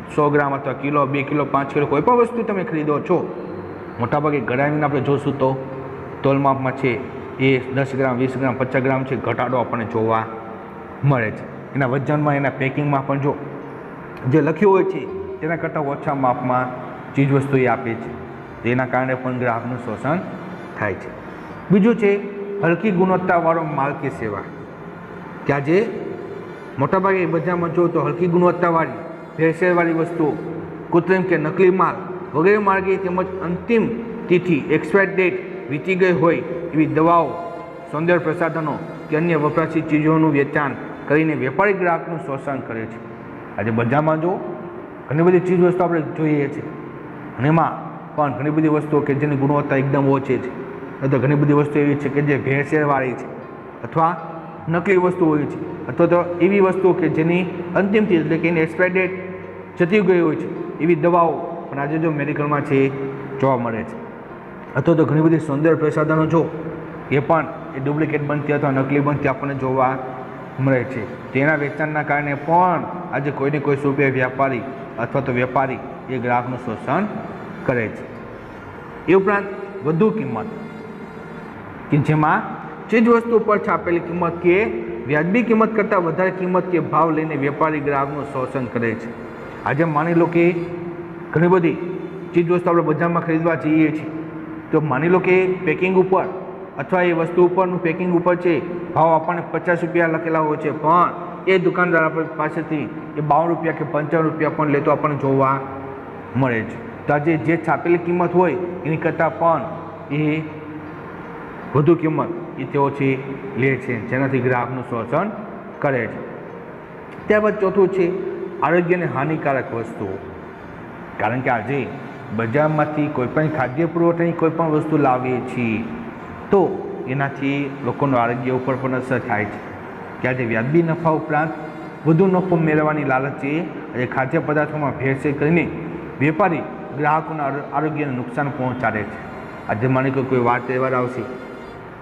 100 ગ્રામ અથવા કિલો, 2 કિલો, 5 કિલો કોઈ પણ વસ્તુ તમે ખરીદો છો, મોટાભાગે ગળાવીને આપણે જોશું તો તોલમાપમાં છે એ 10 ગ્રામ, 20 ગ્રામ, 50 ગ્રામ છે ઘટાડો આપણને જોવા મળે છે. એના વજનમાં, એના પેકિંગમાં પણ જો જે લખ્યું હોય છે તેના કરતાં ઓછા માપમાં ચીજવસ્તુ એ આપે છે. તેના કારણે પણ ગ્રાહકનું શોષણ થાય છે. બીજું છે હલકી ગુણવત્તાવાળો માલ કે સેવા, કે આજે મોટાભાગે બજારમાં જો તો હલકી ગુણવત્તાવાળી ભેળસેળવાળી વસ્તુઓ, કૃત્રિમ કે નકલી માલ વગેરે માર્ગે તેમજ અંતિમ તિથિ એક્સપાયર ડેટ વીતી ગઈ હોય એવી દવાઓ, સૌંદર્ય પ્રસાધનો કે અન્ય વપરાશી ચીજોનું વેચાણ કરીને વેપારી ગ્રાહકનું શોષણ કરે છે. આજે બજારમાં જો ઘણી બધી ચીજ વસ્તુ આપણે જોઈએ છીએ અને એમાં પણ ઘણી બધી વસ્તુઓ કે જેની ગુણવત્તા એકદમ ઓછી છે, તો ઘણી બધી વસ્તુ એવી છે કે જે ભેળસેળવાળી છે અથવા નકલી વસ્તુ હોય છે, અથવા તો એવી વસ્તુઓ કે જેની અંતિમ તિથિ એટલે કે એની એક્સપાયર ડેટ જતી ગઈ હોય છે એવી દવાઓ પણ આજે જો મેડિકલમાં છે જોવા મળે છે. અથવા તો ઘણી બધી સૌંદર્ય પ્રસાધનો જો એ પણ એ ડુપ્લિકેટ બનતી અથવા નકલી બનતી આપણને જોવા મળે છે. તેના વેચાણના કારણે પણ આજે કોઈને કોઈ રૂપિયા વ્યાપારી અથવા તો વેપારી એ ગ્રાહકનું શોષણ કરે છે. એ ઉપરાંત વધુ કિંમત, કે જેમાં ચીજ વસ્તુ પર છાપેલી કિંમત કે વ્યાજબી કિંમત કરતાં વધારે કિંમત કે ભાવ લઈને વેપારી ગ્રાહકનું શોષણ કરે છે. આજે માની લો કે ઘણી બધી ચીજ વસ્તુ આપણે બજારમાં ખરીદવા જઈએ છીએ તો માની લો કે પેકિંગ ઉપર અથવા એ વસ્તુ ઉપરનું પેકિંગ ઉપર છે ભાવ આપણને 50 રૂપિયા લખેલા હોય છે, પણ એ દુકાનદાર આપણી પાસેથી એ 52 રૂપિયા કે 55 રૂપિયા પણ લેતો આપણને જોવા મળે છે. તો આજે જે છાપેલી કિંમત હોય એની કરતાં પણ એ વધુ કિંમત એ તેઓ છે લે છે, જેનાથી ગ્રાહકનું શોષણ કરે છે. ત્યારબાદ ચોથું છે આરોગ્યને હાનિકારક વસ્તુઓ, કારણ કે આજે બજારમાંથી કોઈપણ ખાદ્ય પુરવઠાની કોઈ પણ વસ્તુ લાવીએ છીએ તો એનાથી લોકોનું આરોગ્ય ઉપર પણ અસર થાય છે. કે આજે વ્યાજબી નફા ઉપરાંત વધુ નફો મેળવવાની લાલચે આજે ખાદ્ય પદાર્થોમાં ભેળસેળ કરીને વેપારી ગ્રાહકોના આરોગ્યને નુકસાન પહોંચાડે છે. આજે માની લો કોઈ વાર તહેવાર આવશે,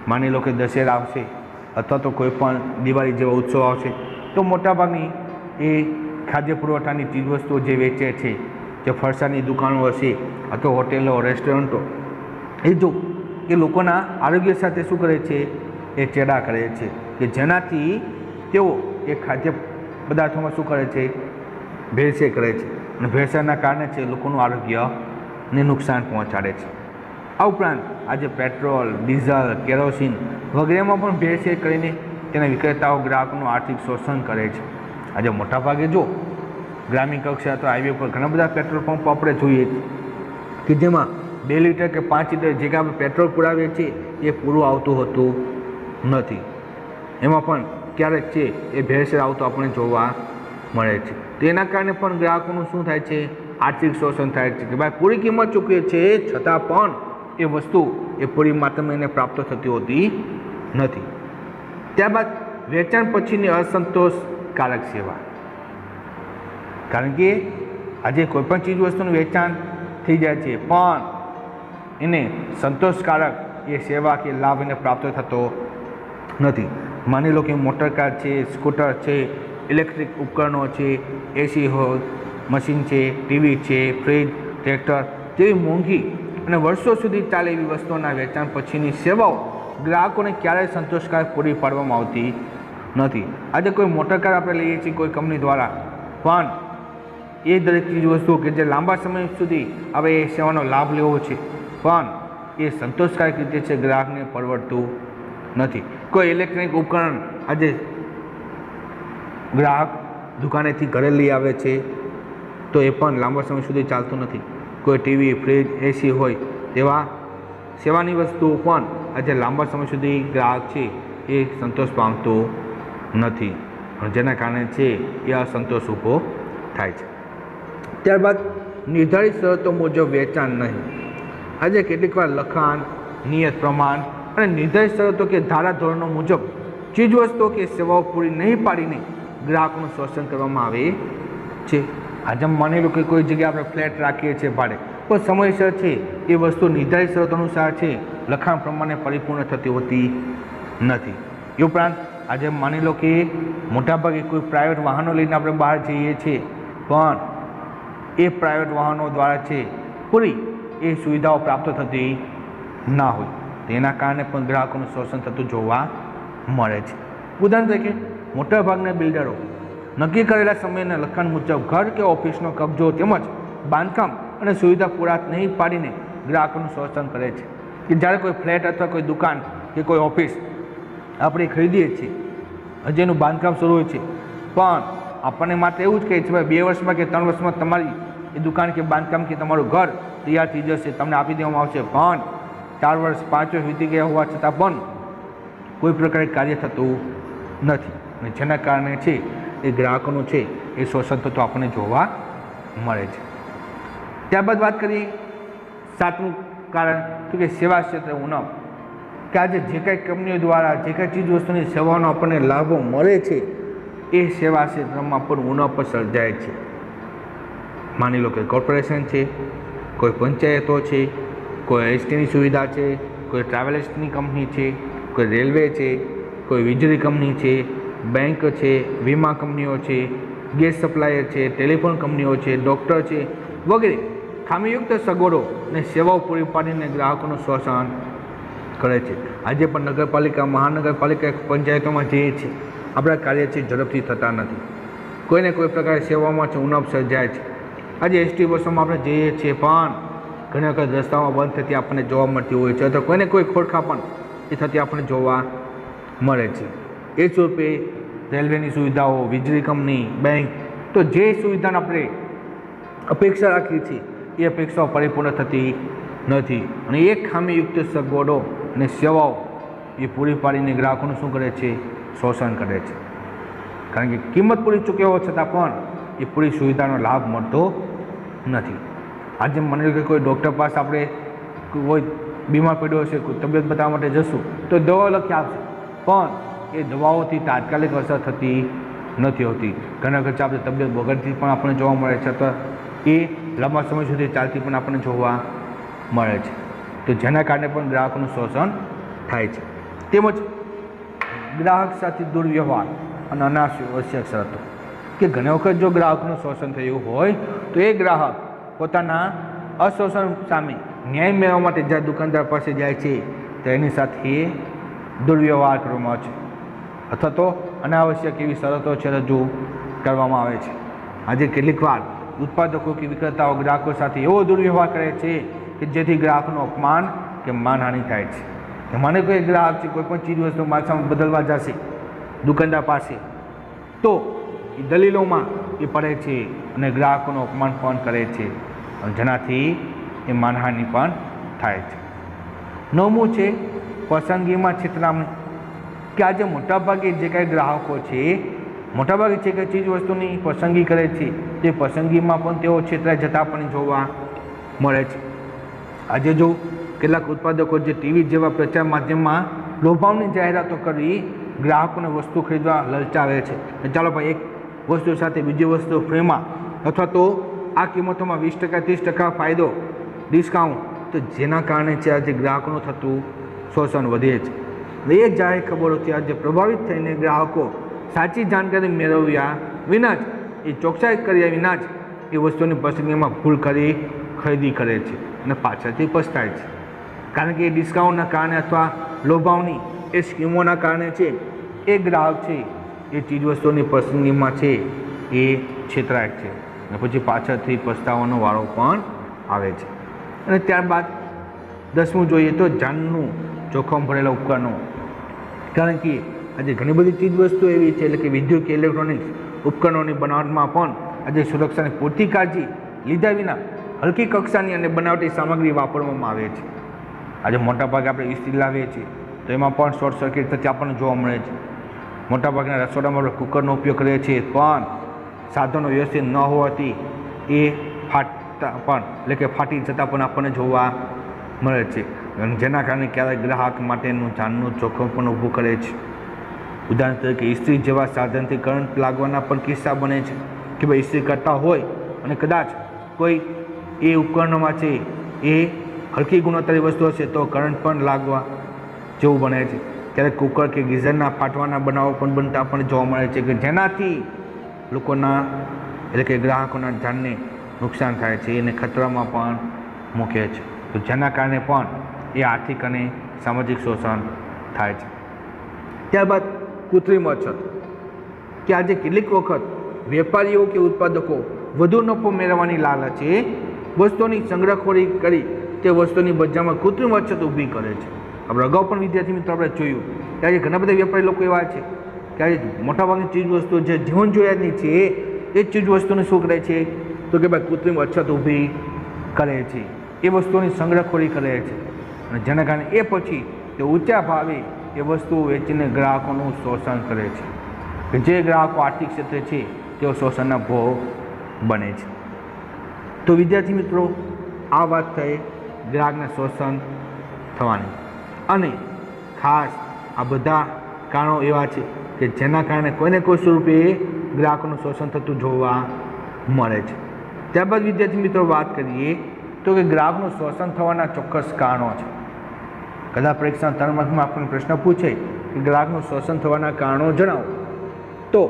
માની લો કે દશેરા આવશે અથવા તો કોઈ પણ દિવાળી જેવો ઉત્સવ આવશે તો મોટાભાગની એ ખાદ્ય પુરવઠાની ચીજવસ્તુઓ જે વેચે છે, જે ફરસાની દુકાનો હશે અથવા હોટેલો, રેસ્ટોરન્ટો, એ જો એ લોકોના આરોગ્ય સાથે શું કરે છે એ ચેડા કરે છે, કે જેનાથી તેઓ એ ખાદ્ય પદાર્થોમાં શું કરે છે ભેળસેળ કરે છે અને ભેળસેળના કારણે છે લોકોનું આરોગ્યને નુકસાન પહોંચાડે છે. આ ઉપરાંત આજે પેટ્રોલ, ડીઝલ, કેરોસીન વગેરેમાં પણ ભેળસેળ કરીને તેના વિક્રેતાઓ ગ્રાહકોનું આર્થિક શોષણ કરે છે. આજે મોટાભાગે જો ગ્રામીણ કક્ષા અથવા હાઈવે પર ઘણા બધા પેટ્રોલ પંપ આપણે જોઈએ કે જેમાં 2 લીટર કે 5 લીટર જે આપણે પેટ્રોલ પુરાવીએ છીએ એ પૂરું આવતું હોતું નથી. એમાં પણ ક્યારેક છે એ ભેળસેળ આવતો આપણને જોવા મળે છે. તેના કારણે પણ ગ્રાહકોનું શું થાય છે આર્થિક શોષણ થાય છે, કે ભાઈ પૂરી કિંમત ચૂકવે છે છતાં પણ એ વસ્તુ એ પૂરી માત્રામાં એને પ્રાપ્ત થતી હોતી નથી. ત્યારબાદ વેચાણ પછીની અસંતોષકારક સેવા, કારણ કે આજે કોઈપણ ચીજ વસ્તુનું વેચાણ થઈ જાય છે પણ એને સંતોષકારક એ સેવા કે લાભ એને પ્રાપ્ત થતો નથી. માની લો કે મોટરકાર છે, સ્કૂટર છે, ઇલેક્ટ્રિક ઉપકરણો છે, એસી હોય, મશીન છે, ટીવી છે, ફ્રીજ, ટ્રેક્ટર જેવી મોંઘી અને વર્ષો સુધી ચાલે એવી વસ્તુઓના વેચાણ પછીની સેવાઓ ગ્રાહકોને ક્યારેય સંતોષકારક પૂરી પાડવામાં આવતી નથી. આજે કોઈ મોટરકાર આપણે લઈએ છીએ કોઈ કંપની દ્વારા, પણ એ દરેક ચીજ વસ્તુઓ કે જે લાંબા સમય સુધી હવે એ સેવાનો લાભ લેવો છે પણ એ સંતોષકારક રીતે છે ગ્રાહકને પરવડતું નથી. કોઈ ઇલેક્ટ્રોનિક ઉપકરણ આજે ગ્રાહક દુકાનેથી ઘરે લઈ આવે છે તો એ પણ લાંબા સમય સુધી ચાલતું નથી. કોઈ ટીવી, ફ્રીજ, એસી હોય તેવા સેવાની વસ્તુઓ પણ આજે લાંબા સમય સુધી ગ્રાહક છે એ સંતોષ પામતો નથી, અને જેના કારણે છે એ અસંતોષ ઊભો થાય છે. ત્યારબાદ નિર્ધારિત શરતો મુજબ વેચાણ નહીં. આજે કેટલીક વાર લખાણ, નિયત પ્રમાણ અને નિર્ધારિત શરતો કે ધારાધોરણો મુજબ ચીજવસ્તુઓ કે સેવાઓ પૂરી નહીં પાડીને ગ્રાહકોનું શોષણ કરવામાં આવે છે. આજે માની લો કે કોઈ જગ્યાએ આપણે ફ્લેટ રાખીએ છીએ ભાડે, પણ સમયસર છે એ વસ્તુ નિર્ધારિત શરતો અનુસાર છે લખાણ પ્રમાણે પરિપૂર્ણ થતી હોતી નથી. એ ઉપરાંત આજે માની લો કે મોટાભાગે કોઈ પ્રાઇવેટ વાહનો લઈને આપણે બહાર જઈએ છીએ, પણ એ પ્રાઇવેટ વાહનો દ્વારા છે પૂરી એ સુવિધાઓ પ્રાપ્ત થતી ના હોય, તેના કારણે પણ ગ્રાહકોનું શોષણ થતું જોવા મળે છે. ઉદાહરણ તરીકે મોટાભાગના બિલ્ડરો નક્કી કરેલા સમયના લખાણ મુજબ ઘર કે ઓફિસનો કબજો તેમજ બાંધકામ અને સુવિધા પૂરા નહીં પાડીને ગ્રાહકોનું શોષણ કરે છે. કે જ્યારે કોઈ ફ્લેટ અથવા કોઈ દુકાન કે કોઈ ઓફિસ આપણે ખરીદીએ છીએ, હજી એનું બાંધકામ શરૂ હોય છે, પણ આપણને માત્ર એવું જ કહે છે ભાઈ 2 વર્ષમાં કે 3 વર્ષમાં તમારી એ દુકાન કે બાંધકામ કે તમારું ઘર તૈયાર થઈ જશે, તમને આપી દેવામાં આવશે, પણ 4 વર્ષ 5 વર્ષ વીતી ગયા હોવા છતાં પણ કોઈ પ્રકારે કાર્ય થતું નથી, અને જેના કારણે છે એ ગ્રાહકોનું છે એ શોષણ થતું આપણને જોવા મળે છે. ત્યારબાદ વાત કરીએ 7મું કારણ તો કે સેવા ક્ષેત્રે ઉણપ. કે આજે જે કાંઈ કંપનીઓ દ્વારા જે કાંઈ ચીજ વસ્તુની સેવાનો આપણને લાભો મળે છે એ સેવા ક્ષેત્રમાં પણ ઉણપ સર્જાય છે. માની લો કે કોર્પોરેશન છે, કોઈ પંચાયતો છે, કોઈ એસટીની સુવિધા છે, કોઈ ટ્રાવેલ્સની કંપની છે, કોઈ રેલવે છે, કોઈ વીજળી કંપની છે, બેંક છે, વીમા કંપનીઓ છે, ગેસ સપ્લાયર છે, ટેલિફોન કંપનીઓ છે, ડૉક્ટર છે વગેરે ખામીયુક્ત સગવડો અને સેવાઓ પૂરી પાડીને ગ્રાહકોનું શોષણ કરે છે. આજે પણ નગરપાલિકા, મહાનગરપાલિકા, પંચાયતોમાં જઈએ છીએ, આપણા કાર્ય છે ઝડપથી થતા નથી, કોઈને કોઈ પ્રકારે સેવામાં છે ઉણપ સર્જાય છે. આજે એસટી બસોમાં આપણે જઈએ છીએ, પણ ઘણી વખત રસ્તામાં બંધ થતી આપણને જોવા મળતી હોય છે, તો કોઈને કોઈ ખોડખા પણ એ થતી આપણને જોવા મળે છે. એ જ રૂપે રેલવેની સુવિધાઓ, વીજળી કંપની, બેંક, તો જે સુવિધાને આપણે અપેક્ષા રાખીએ છીએ એ અપેક્ષાઓ પરિપૂર્ણ થતી નથી, અને એ ખામીયુક્ત સગવડો અને સેવાઓ એ પૂરી પાડીને ગ્રાહકોનું શું કરે છે? શોષણ કરે છે. કારણ કે કિંમત પૂરી ચૂક્યા હોવા છતાં પણ એ પૂરી સુવિધાનો લાભ મળતો નથી. આજે મને કે કોઈ ડૉક્ટર પાસે આપણે કોઈ બીમાર પડ્યો હશે, કોઈ તબિયત બતાવવા માટે જશું તો દવા લખી આપશે, પણ એ દવાઓથી તાત્કાલિક અસર થતી નથી હોતી. ઘણા વખત આપણે તબિયત બગડતી પણ આપણને જોવા મળે છે, અથવા એ લાંબા સમય સુધી ચાલતી પણ આપણને જોવા મળે છે. તો જેના કારણે પણ ગ્રાહકોનું શોષણ થાય છે. તેમજ ગ્રાહક સાથે દુર્વ્યવહાર અને અનાવશ્યક શરતો. કે ઘણી વખત જો ગ્રાહકનું શોષણ થયું હોય તો એ ગ્રાહક પોતાના અશોષણ સામે ન્યાય મેળવવા માટે જ્યાં દુકાનદાર પાસે જાય છે તો એની સાથે દુર્વ્યવહાર કરવામાં આવે છે, અથવા તો અનાવશ્યક એવી શરતો છે રજૂ કરવામાં આવે છે. આજે કેટલીક વાર ઉત્પાદકો કે વિક્રેતાઓ ગ્રાહકો સાથે એવો દુર્વ્યવહાર કરે છે કે જેથી ગ્રાહકનું અપમાન કે માનહાનિ થાય છે. મને કોઈ ગ્રાહક છે કોઈ પણ ચીજ વસ્તુ મારા સામે બદલવા જશે દુકાનદાર પાસે, તો એ દલીલોમાં એ પડે છે અને ગ્રાહકોનું અપમાન પણ કરે છે, જેનાથી એ માનહાનિ પણ થાય છે. 9મું છે પસંદગીમાં છેતરામણી. કે આજે મોટાભાગે જે કાંઈ ગ્રાહકો છે, મોટાભાગે જે કાંઈ ચીજ વસ્તુની પસંદગી કરે છે તે પસંદગીમાં પણ તેઓ છેતરાઈ જતા પણ જોવા મળે છે. આજે જો કેટલાક ઉત્પાદકો જે ટીવી જેવા પ્રચાર માધ્યમમાં લોભાવની જાહેરાતો કરી ગ્રાહકોને વસ્તુ ખરીદવા લલચાવે છે, ચાલો ભાઈ એક વસ્તુ સાથે બીજી વસ્તુ ફ્રીમાં, અથવા તો આ કિંમતોમાં 20% 30% ફાયદો, ડિસ્કાઉન્ટ, તો જેના કારણે છે આજે ગ્રાહકોનું થતું શોષણ વધે છે. એ જાહેર ખબરોથી આજે પ્રભાવિત થઈને ગ્રાહકો સાચી જાણકારી મેળવ્યા વિના જ, એ ચોકસાઈ કર્યા વિના જ એ વસ્તુની પસંદગીમાં ભૂલ કરી ખરીદી કરે છે અને પાછળથી પછતાય છે. કારણ કે એ ડિસ્કાઉન્ટના કારણે અથવા લોભાવની એ સ્કીમોના કારણે છે એ ગ્રાહક છે એ ચીજવસ્તુની પસંદગીમાં છે એ છેતરાય છે અને પછી પાછળથી પસ્તાવાનો વારો પણ આવે છે. અને ત્યારબાદ 10મું જોઈએ તો જાનનું જોખમ ભરેલા ઉપકરણો. કારણ કે આજે ઘણી બધી ચીજવસ્તુ એવી છે, એટલે કે વિદ્યુત કે ઇલેક્ટ્રોનિક્સ ઉપકરણોની બનાવટમાં પણ આજે સુરક્ષાની પૂરતી કાળજી લીધા વિના હલકી કક્ષાની અને બનાવટી સામગ્રી વાપરવામાં આવે છે. આજે મોટાભાગે આપણે ઇસ્ત્રી લાવીએ છીએ તો એમાં પણ શોર્ટ સર્કિટ થતી આપણને જોવા મળે છે. મોટાભાગના રસોડામાં આપણે કુકરનો ઉપયોગ કરીએ છીએ પણ સાધનો વ્યવસ્થિત ન હોવાથી એ ફાટતા પણ એટલે કે ફાટી જતાં પણ આપણને જોવા મળે છે, જેના કારણે ક્યારેક ગ્રાહક માટેનું જાનનું જોખમ પણ ઊભું કરે છે. ઉદાહરણ તરીકે ઇસ્ત્રી જેવા સાધનથી કરંટ લાગવાના પણ કિસ્સા બને છે કે ભાઈ ઇસ્ત્રી કરતા હોય અને કદાચ કોઈ એ ઉપકરણોમાં છે એ હલકી ગુણવત્તાની વસ્તુ હશે તો કરંટ પણ લાગવા જેવું બને છે. ક્યારેક કુકર કે ગીઝરના ફાટવાના બનાવો પણ બનતા પણ જોવા મળે છે કે જેનાથી લોકોના એટલે કે ગ્રાહકોના જાનને નુકસાન થાય છે, એને ખતરામાં પણ મૂકે છે. તો જેના કારણે પણ એ આર્થિક અને સામાજિક શોષણ થાય છે. ત્યારબાદ કૃત્રિમ અછત, કે આજે કેટલીક વખત વેપારીઓ કે ઉત્પાદકો વધુ નફો મેળવવાની લાલચે વસ્તુઓની સંગ્રહખોરી કરી તે વસ્તુની બજારમાં કૃત્રિમ અછત ઊભી કરે છે. આપણે અગાઉ પણ વિદ્યાર્થી મિત્રો આપણે જોયું કે આજે ઘણા બધા વેપારી લોકો એવા છે કે આજે મોટાભાગની ચીજ વસ્તુઓ જે જીવન જરૂરિયાતની છે એ ચીજ વસ્તુને શું કરે છે તો કે ભાઈ કૃત્રિમ અછત ઊભી કરે છે, એ વસ્તુઓની સંગ્રહખોરી કરે છે અને જેના કારણે એ પછી તે ઊંચા ભાવે એ વસ્તુઓ વેચીને ગ્રાહકોનું શોષણ કરે છે કે જે ગ્રાહકો આર્થિક ક્ષેત્રે છે તેઓ શોષણના ભોગ બને છે. તો વિદ્યાર્થી મિત્રો આ વાત થઈ ગ્રાહકના શોષણ થવાની, અને ખાસ આ બધા કારણો એવા છે કે જેના કારણે કોઈને કોઈ સ્વરૂપે ગ્રાહકોનું શોષણ થતું જોવા મળે છે. ત્યારબાદ વિદ્યાર્થી મિત્રો વાત કરીએ તો કે ગ્રાહકનું શોષણ થવાના ચોક્કસ કારણો છે. કદાચ પરીક્ષા 3 માર્કમાં આપણને પ્રશ્ન પૂછે કે ગ્રાહકનું શોષણ થવાના કારણો જણાવો, તો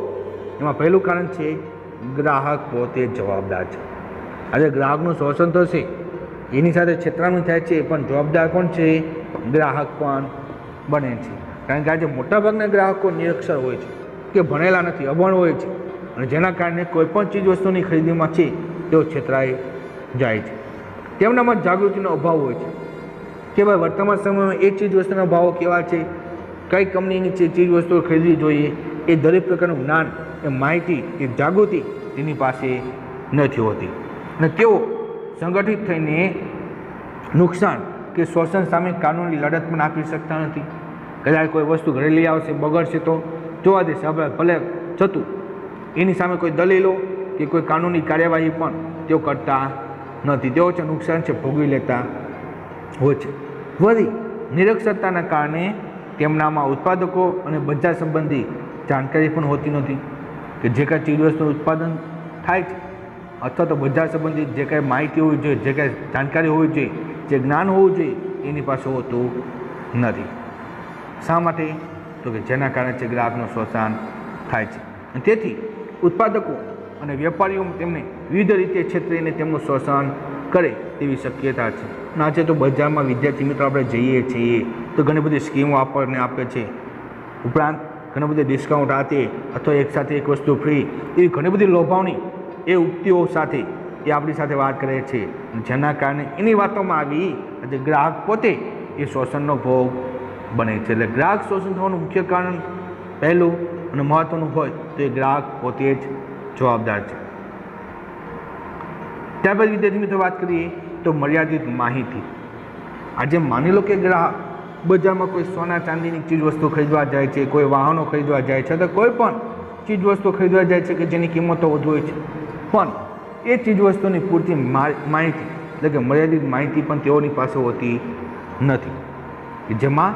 એમાં પહેલું કારણ છે ગ્રાહક પોતે જવાબદાર છે. આજે ગ્રાહકનું શોષણ થશે એની સાથે છેતરામણી થાય છે પણ જવાબદાર કોણ છે? ગ્રાહક પણ બને છે. કારણ કે આજે મોટાભાગના ગ્રાહકો નિરક્ષર હોય છે કે ભણેલા નથી, અભણ હોય છે અને જેના કારણે કોઈપણ ચીજ વસ્તુની ખરીદીમાં છે તેઓ છેતરાઈ જાય છે. તેમનામાં જાગૃતિનો અભાવ હોય છે કે ભાઈ વર્તમાન સમયમાં એ ચીજ વસ્તુના ભાવો કેવા છે, કઈ કંપનીની ચીજ વસ્તુઓ ખરીદવી જોઈએ, એ દરેક પ્રકારનું જ્ઞાન, એ માહિતી, એ જાગૃતિ તેની પાસે નથી હોતી અને તેઓ સંગઠિત થઈને નુકસાન કે શોષણ સામે કાનૂની લડત પણ આપી શકતા નથી. કદાચ કોઈ વસ્તુ ઘરે લઈ આવશે, બગડશે તો જોવા દેશે, હવે ભલે જતું, એની સામે કોઈ દલીલો કે કોઈ કાનૂની કાર્યવાહી પણ તેઓ કરતા નથી. તેઓ છે નુકસાન છે ભોગવી લેતા હોય છે. વળી નિરક્ષરતાના કારણે તેમનામાં ઉત્પાદકો અને બજાર સંબંધી જાણકારી પણ હોતી નથી કે જે કાંઈ ચીજવસ્તુનું ઉત્પાદન થાય છે અથવા તો બજાર સંબંધિત જે કાંઈ માહિતી હોવી જોઈએ, જે કાંઈ જાણકારી હોવી જોઈએ, જે જ્ઞાન હોવું જોઈએ એની પાસે હોતું નથી. શા માટે? તો કે જેના કારણે છે ગ્રાહકનું શોષણ થાય છે. અને તેથી ઉત્પાદકો અને વેપારીઓ તેમને વિવિધ રીતે છેતરીને તેમનું શોષણ કરે તેવી શક્યતા છે. અને આજે તો બજારમાં વિદ્યાર્થી મિત્રો આપણે જઈએ છીએ તો ઘણી બધી સ્કીમો આપણને આપે છે, ઉપરાંત ઘણા બધા ડિસ્કાઉન્ટ આપે અથવા એકસાથે એક વસ્તુ ફ્રી, એવી ઘણી બધી લોભાવણી એ ઉક્તિઓ સાથે એ આપણી સાથે વાત કરે છે, જેના કારણે એની વાતોમાં આવી આજે ગ્રાહક પોતે એ શોષણનો ભોગ બને છે. એટલે ગ્રાહક શોષણ થવાનું મુખ્ય કારણ પહેલું અને મહત્ત્વનું હોય તો એ ગ્રાહક પોતે જ જવાબદાર છે. ત્યારબાદ વિદ્યાર્થી મિત્રો વાત કરીએ તો મર્યાદિત માહિતી. આજે માની લો કે ગ્રાહક બજારમાં કોઈ સોના ચાંદીની ચીજ વસ્તુ ખરીદવા જાય છે, કોઈ વાહનો ખરીદવા જાય છે, તો કોઈ પણ ચીજ વસ્તુ ખરીદવા જાય છે કે જેની કિંમતો વધુ હોય છે, પણ એ ચીજ વસ્તુની પૂરતી માહિતી એટલે કે મર્યાદિત માહિતી પણ તેઓની પાસે હોતી નથી, જેમાં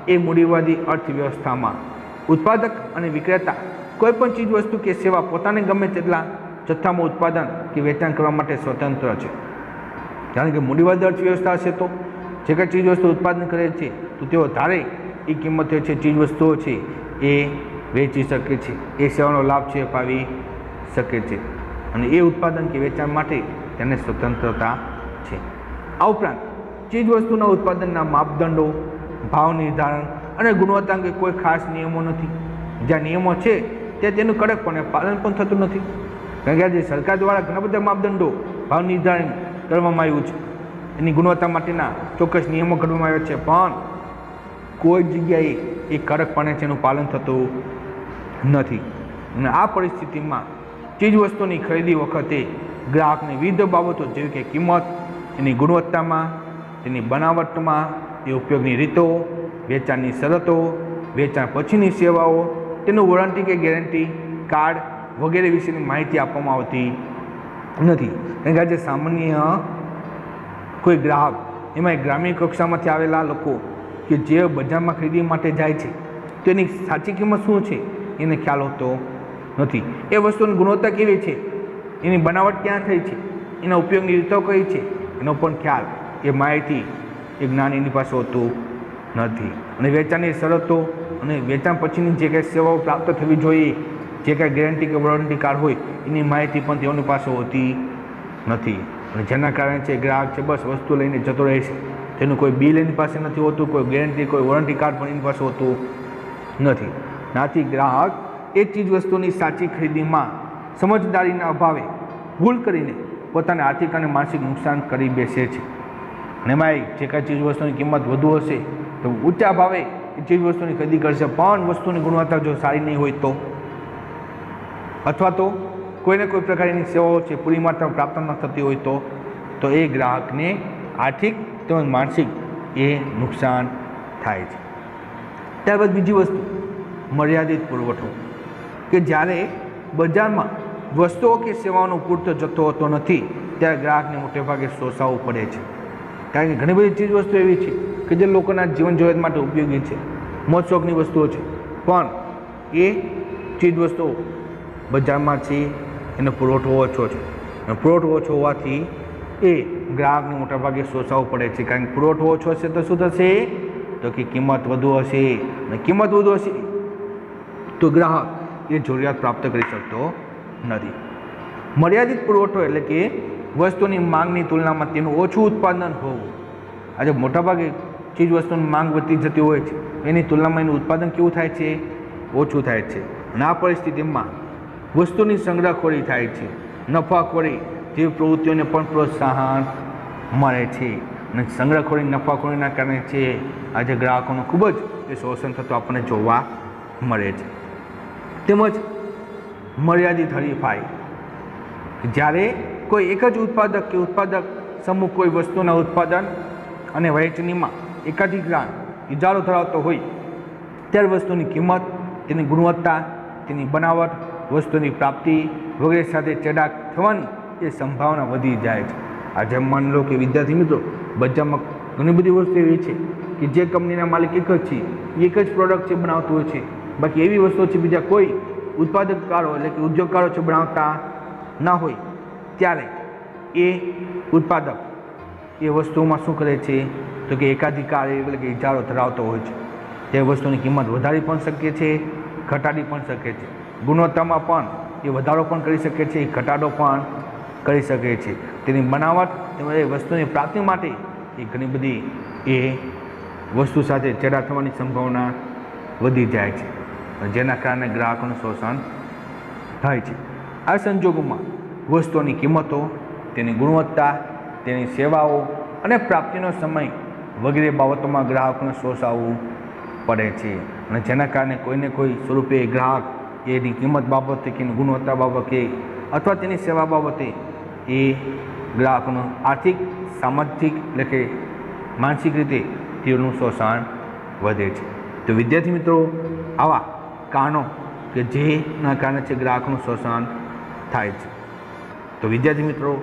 એ મૂડીવાદી અર્થવ્યવસ્થામાં ઉત્પાદક અને વિક્રેતા કોઈ પણ ચીજ વસ્તુ કે સેવા પોતાને ગમે તેટલા જથ્થામાં ઉત્પાદન કે વેચાણ કરવા માટે સ્વતંત્ર છે. કારણ કે મૂડીવાદી અર્થવ્યવસ્થા હશે તો જે કંઈ ચીજ વસ્તુ ઉત્પાદન કરે છે તો તેઓ ધારે એ કિંમતે છે ચીજ વસ્તુઓ છે એ વેચી શકે છે, એ સેવાનો લાભ છે અપાવી શકે છે અને એ ઉત્પાદન કે વેચાણ માટે તેને સ્વતંત્રતા છે. આ ઉપરાંત ચીજ વસ્તુના ઉત્પાદનના માપદંડો, ભાવ નિર્ધારણ અને ગુણવત્તા અંગે કોઈ ખાસ નિયમો નથી. જ્યાં નિયમો છે તે તેનું કડકપણે પાલન પણ થતું નથી. કારણ કે આજે સરકાર દ્વારા ઘણા બધા માપદંડો, ભાવ નિર્ધારણ કરવામાં આવ્યું છે, એની ગુણવત્તા માટેના ચોક્કસ નિયમો ઘડવામાં આવ્યા છે, પણ કોઈ જગ્યાએ એ કડકપણે તેનું પાલન થતું નથી. અને આ પરિસ્થિતિમાં ચીજ વસ્તુની ખરીદી વખતે ગ્રાહકને વિવિધ બાબતો જેવી કે કિંમત, એની ગુણવત્તામાં, તેની બનાવટમાં, એ ઉપયોગની રીતો, વેચાણની શરતો, વેચાણ પછીની સેવાઓ, તેનું વોરંટી કે ગેરંટી કાર્ડ વગેરે વિશેની માહિતી આપવામાં આવતી નથી. કારણ કે આજે સામાન્ય કોઈ ગ્રાહક, એમાં ગ્રામીણ કક્ષામાંથી આવેલા લોકો કે જે બજારમાં ખરીદી માટે જાય છે તેની સાચી કિંમત શું છે એને ખ્યાલ હોતો નથી. એ વસ્તુની ગુણવત્તા કેવી છે, એની બનાવટ ક્યાં થઈ છે, એના ઉપયોગની રીતો કઈ છે, એનો પણ ખ્યાલ, એ માહિતી, એ જ્ઞાન એની પાસે હોતું નથી. અને વેચાણની શરતો અને વેચાણ પછીની જે કંઈ સેવાઓ પ્રાપ્ત થવી જોઈએ, જે કાંઈ ગેરંટી કે વોરંટી કાર્ડ હોય એની માહિતી પણ તેઓની પાસે હોતી નથી. અને જેના કારણે છે ગ્રાહક છે બસ વસ્તુ લઈને જતો રહે છે, તેનું કોઈ બિલ એની પાસે નથી હોતું, કોઈ ગેરંટી, કોઈ વોરંટી કાર્ડ પણ એની પાસે હોતું નથી. નાથી ગ્રાહક એ ચીજ વસ્તુની સાચી ખરીદીમાં સમજદારીના અભાવે ભૂલ કરીને પોતાને આર્થિક અને માનસિક નુકસાન કરી બેસે છે. અને એમાં જે કાંઈ ચીજ વસ્તુની કિંમત વધુ હશે તો ઊંચા ભાવે એ ચીજ વસ્તુની ખરીદી કરશે, પણ વસ્તુની ગુણવત્તા જો સારી નહીં હોય તો, અથવા તો કોઈને કોઈ પ્રકારની સેવાઓ છે પૂરી માત્રામાં પ્રાપ્ત ન થતી હોય તો એ ગ્રાહકને આર્થિક તેમજ માનસિક એ નુકસાન થાય છે. ત્યારબાદ બીજી વસ્તુ મર્યાદિત પુરવઠો, કે જ્યારે બજારમાં વસ્તુઓ કે સેવાઓનો પૂરતો જથ્થો હોતો નથી ત્યારે ગ્રાહકને મોટેભાગે શોષાવવું પડે છે. કારણ કે ઘણી બધી ચીજ વસ્તુ એવી છે કે જે લોકોના જીવન જરૂરિયાત માટે ઉપયોગી છે, મોજ શોખની વસ્તુઓ છે, પણ એ ચીજ વસ્તુઓ બજારમાં છે એનો પુરવઠો ઓછો છે. અને પુરવઠો ઓછો હોવાથી એ ગ્રાહકને મોટાભાગે શોષાવવું પડે છે. કારણ કે પુરવઠો ઓછો હશે તો શું થશે, તો કે કિંમત વધુ હશે, અને કિંમત વધુ હશે તો ગ્રાહક એ જરૂરિયાત પ્રાપ્ત કરી શકતો નથી. મર્યાદિત પુરવઠો એટલે કે વસ્તુની માંગની તુલનામાં તેનું ઓછું ઉત્પાદન હોવું. આજે મોટાભાગે ચીજ વસ્તુની માંગ વધતી જતી હોય છે, એની તુલનામાં એનું ઉત્પાદન કેવું થાય છે, ઓછું થાય છે. અને આ પરિસ્થિતિમાં વસ્તુની સંગ્રહખોરી થાય છે, નફાખોરી જેવી પ્રવૃત્તિઓને પણ પ્રોત્સાહન મળે છે. અને સંગ્રહખોરી, નફાખોરીના કારણે છે આજે ગ્રાહકોનું ખૂબ જ એ શોષણ થતું આપણને જોવા મળે છે. તેમજ મર્યાદિત હરીફાઈ, જ્યારે કોઈ એક જ ઉત્પાદક કે ઉત્પાદક સમૂહ કોઈ વસ્તુના ઉત્પાદન અને વહેંચણીમાં એકાધિકાર ઇજારો ધરાવતો હોય ત્યારે વસ્તુની કિંમત, તેની ગુણવત્તા, તેની બનાવટ, વસ્તુની પ્રાપ્તિ વગેરે સાથે ચેડાક થવાની એ સંભાવના વધી જાય છે. આજે માની લો કે વિદ્યાર્થી મિત્રો, બજારમાં ઘણી બધી વસ્તુ એવી છે કે જે કંપનીના માલિક એક જ છે, એક જ પ્રોડક્ટ છે બનાવતું હોય છે, બાકી એવી વસ્તુઓ છે બીજા કોઈ ઉત્પાદકકારો એટલે કે ઉદ્યોગકારો છે બનાવતા ના હોય, ત્યારે એ ઉત્પાદક એ વસ્તુમાં શું કરે છે તો કે એકાધિકાર એટલે કે ઇજારો ધરાવતો હોય છે. તે વસ્તુની કિંમત વધારી પણ શકે છે, ઘટાડી પણ શકે છે. ગુણવત્તામાં પણ એ વધારો પણ કરી શકે છે, ઘટાડો પણ કરી શકે છે. તેની બનાવટ તેમજ એ વસ્તુની પ્રાપ્તિ માટે એ ઘણી બધી એ વસ્તુ સાથે ચેડા થવાની સંભાવના વધી જાય છે, જેના કારણે ગ્રાહકોનું શોષણ થાય છે. આ સંજોગોમાં વસ્તુઓની કિંમતો, તેની ગુણવત્તા, તેની સેવાઓ અને પ્રાપ્તિનો સમય વગેરે બાબતોમાં ગ્રાહકોને શોષાવવું પડે છે. અને જેના કારણે કોઈને કોઈ સ્વરૂપે ગ્રાહક એની કિંમત બાબતે કે ગુણવત્તા બાબતે અથવા તેની સેવા બાબતે એ ગ્રાહકોનું આર્થિક, સામાજિક એટલે કે માનસિક રીતે તેઓનું શોષણ વધે છે. તો વિદ્યાર્થી મિત્રો, આવા કારણો કે જેના કારણે છે ગ્રાહકોનું શોષણ થાય છે. તો વિદ્યાર્થી મિત્રો,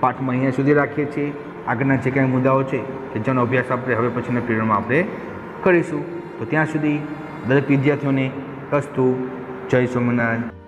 પાઠમાં અહીંયા સુધી રાખીએ છીએ. આગળના જે કાંઈ મુદ્દાઓ છે કે જેનો અભ્યાસ આપણે હવે પછીના પીરિયડમાં આપણે કરીશું. તો ત્યાં સુધી દરેક વિદ્યાર્થીઓને અસ્તુ. જય સ્વામિનારાયણ.